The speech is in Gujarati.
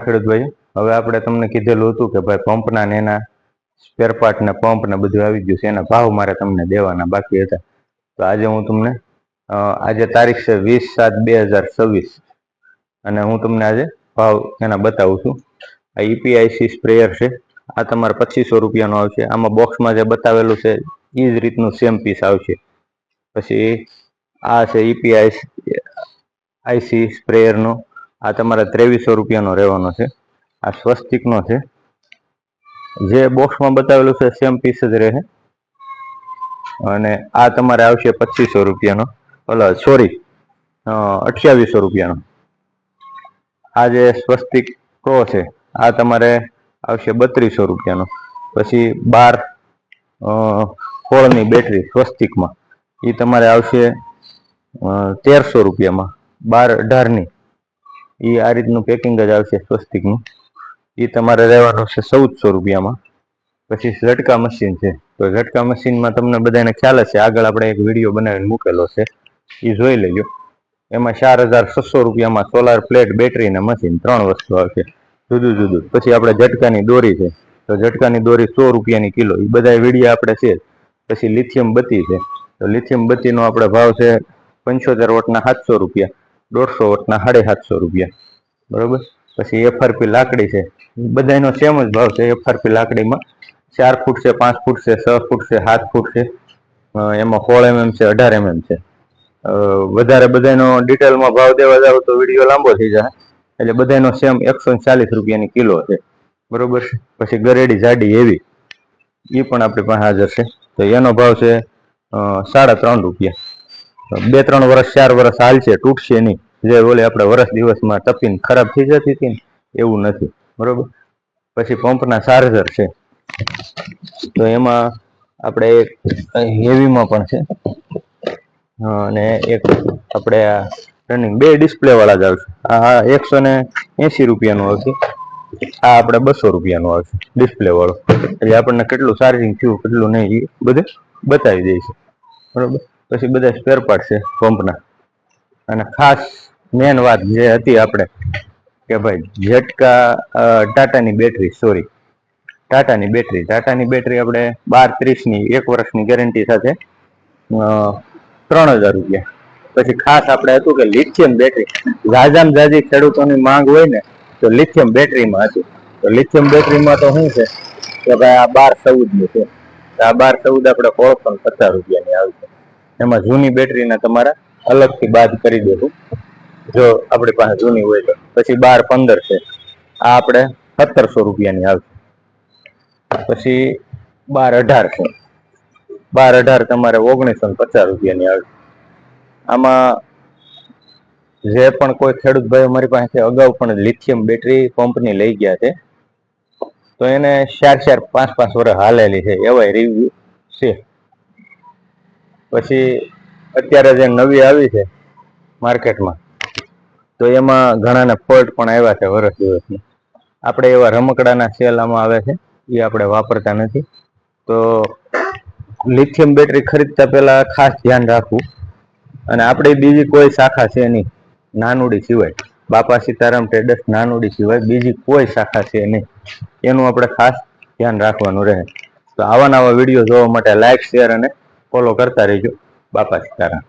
ખેડૂત ભાઈ, હવે આપણે તમને કીધેલું હતું કે ભાઈ પંપના ને એના સ્પેર પાર્ટ ને પંપ ને બધું આવી ગયું છે, એના ભાવ મારે તમને દેવાના બાકી હતા. તો આજે હું તમને આજે તારીખ છે 20/7/2026 અને હું તમને આજે ભાવ એના બતાવું છું. આ EPIC સ્પ્રેયર છે, આ તમારે 2500 રૂપિયાનો આવશે. આમાં બોક્સમાં જે બતાવેલું છે એ જ રીતનું સેમ પીસ આવશે. પછી આ છે EPIC સ્પ્રેયરનો, આ તમારે 2300 રૂપિયાનો રહેવાનો છે. આ સ્વસ્તિકનો છે, જે બોક્સમાં બતાવેલું છે સેમ પીસ જ રહે. અને આ તમારે આવશે 2500 રૂપિયાનો, સોરી 2800 રૂપિયાનો. આ જે સ્વસ્તિક પ્રો છે આ તમારે આવશે 3200 રૂપિયાનો. પછી 12 ની બેટરી સ્વસ્તિકમાં એ તમારે આવશે 1300 રૂપિયામાં. 12-18 એ આ રીતનું પેકિંગ જ આવશે સ્વસ્તિકનું, એ તમારે રહેવાનું છે 1400 રૂપિયામાં. પછી ઝટકા મશીન છે, તો ઝટકા મશીનમાં તમને બધાને ખ્યાલ હશે, આગળ આપણે એક વિડીયો બનાવીને મૂકેલો છે, એ જોઈ લેજો. એમાં 4600 રૂપિયામાં સોલાર પ્લેટ, બેટરી ને મશીન 3 વસ્તુ આવશે જુદું જુદું. પછી આપણે ઝટકાની દોરી છે, તો ઝટકાની દોરી 100 રૂપિયાની કિલો, એ બધા વિડીયો આપણે છે. પછી લિથિયમ બત્તી છે, તો લિથિયમ બત્તીનો આપણે ભાવ છે 75 વોટના 700 રૂપિયા, 150 વોટના 750 રૂપિયા, બરોબર. પછી FRP લાકડી છે, બધાનો સેમ જ ભાવ છે. FRP લાકડીમાં 4 ફૂટ છે, 5 ફૂટ છે, 6 ફૂટ છે, 7 ફૂટ છે, એમાં 16 mm છે, 18 mm છે. વધારે બધાનો ડિટેલમાં ભાવ દેવા જાવ તો વિડીયો લાંબો થઈ જાય, એટલે બધાનો સેમ 140 રૂપિયાની કિલો છે, બરોબર. પછી ગરેડી જાડી એવી એ પણ આપણી પાસે હાજર છે, તો એનો ભાવ છે 3.5 રૂપિયા. 2-3 વર્ષ 4 વર્ષ હાલ છે, તૂટશે નહીં. જે બોલે આપણે વર્ષ દિવસમાં તપીને ખરાબ થઈ જતી હતી ને એવું નથી, બરોબર. પછી પંપના ચાર્જર છે, તો એમાં આપણે એક હેવીમાં પણ છે અને એક આપણે આ રનિંગ 2 ડિસ્પ્લે વાળા જ આવશે. આ 180 રૂપિયાનું આવશે, આ આપણે 200 રૂપિયાનું આવશે ડિસ્પ્લે વાળો. એટલે આપણને કેટલું ચાર્જિંગ થયું કેટલું નહીં એ બધું બતાવી દે છે, બરોબર. પછી બધા સ્પેર પાર્ટ છે પંપના. અને ખાસ મેન વાત જે હતી આપણે કે ભાઈ ઝટકા ટાટાની બેટરી આપણે 12-30ની 1 વર્ષની ગેરંટી સાથે 3000 રૂપિયા. પછી ખાસ આપણે હતું કે લિથિયમ બેટરી જાજામાં જાજી ખેડૂતોની માંગ હોય ને તો લિથિયમ બેટરીમાં હતી. તો લિથિયમ બેટરીમાં તો શું છે કે ભાઈ આ 12-14 છે, આ 12-14 આપણે 150 રૂપિયાની આવશે. એમાં જૂની બેટરીને તમારા અલગથી બાદ કરી દેવું જો આપણી પાસે જૂની હોય તો. પછી 12-15 છે, આ આપણે 1700 રૂપિયાની આવશે. પછી 12-18 છે, 12-18 તમારે 1950 રૂપિયાની આવશે. આમાં જે પણ કોઈ ખેડૂત ભાઈ અમારી પાસે અગાઉ પણ લિથિયમ બેટરી પંપની લઈ ગયા છે, તો એને 4-4, 5-5 વર્ષ હાલેલી છે એવા રિવ્યુ છે. પછી અત્યારે જે નવી આવી છે માર્કેટમાં, તો એમાં ઘણાને ફોલ્ટ પણ આવ્યા છે વર્ષ દિવસની. આપણે એવા રમકડાના સેલ આમાં આવે છે, એ આપણે વાપરતા નથી. તો લિથિયમ બેટરી ખરીદતા પહેલા ખાસ ધ્યાન રાખવું. અને આપણે બીજી કોઈ શાખા છે નહીં નાનુડી સિવાય, બાપા સીતારામ ટ્રેડર્સ નાનુડી સિવાય બીજી કોઈ શાખા છે નહીં, એનું આપણે ખાસ ધ્યાન રાખવાનું રહે. તો આવા નવા વિડીયો જોવા માટે લાઈક, શેર અને ફોલો કરતા રહેજો. બાપા સીતારામ.